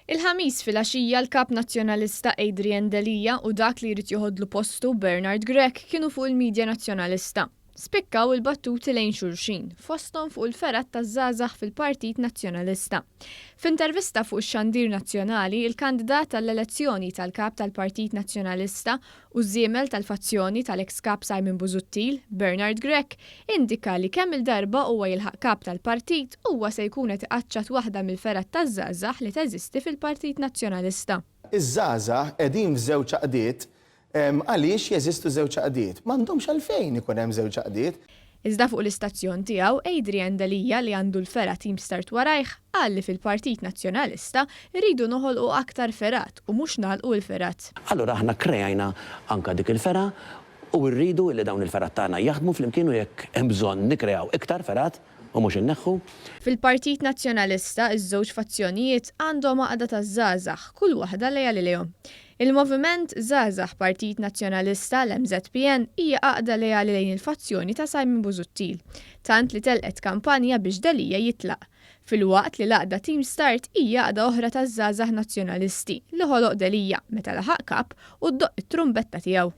Il-Ħamis fil-għaxija l-Kap Nazzjonalista Adrian Delia u dak li jrid joħodlu postu Bernar Grech kienu fuq il-midja Nazzjonalista. Spikkaw il-batuti lejn xulxin, fosthom fuq il-fergħat taż-żgħażagħ fil-Partit Nazzjonalista. F'intervista fuq ix-xandir nazzjonali, il-kandidat tal-elezzjoni tal-Kap tal-Partit Nazzjonalista u ż-żiemel tal-fazzjoni tal-eks Kap Simon Busuttil, Bernar Grech, indika li kemm il-darba huwa jilħaq Kap tal-Partit huwa se jkun qed iqaċċat waħda mill-fergħat taż-żgħażagħ li teżisti fil-Partit Nazzjonalista. Iż-żgħażagħ qegħdin f'żewġ għaqdiet għaliex jeżistu żewġ għaqdiet. M'għandhomx għalfejn ikun hemm żewġ għaqdiet. Iżda fuq l-istazzjon tiegħu Adrian Delia li għandu l-fergħa team start warajh qal li fil-Partit Nazzjonalista rridu noħolqu aktar fergħat u mhux nagħlqu l-fergħat. Allura aħna krejajna anke dik il-fergħa u rridu li dawn il-fergħat tagħna jaħdmu flimkien u jekk hemm bżonn nikreaw iktar fergħat u mhux inneħħu. Fil-Partit Nazzjonalista iż-żewġ fazzjonijiet għandhom għaqda taż-żgħażagħ kull waħda lejha lilhom. Il-Moviment Żgħażagħ Partit Nazzjonalista l-MZPN hija għaqda lejali lejn il-fazzjoni ta' Simon Busuttil, tant li telqet kampanja biex Delia jitlaq. Filwaqt li l-għaqda Team Start hija għaqda oħra taż-żgħażagħ nazzjonalisti li ħoloq Delia meta laħaq Kap u ddoqq it-trumbetta tiegħu.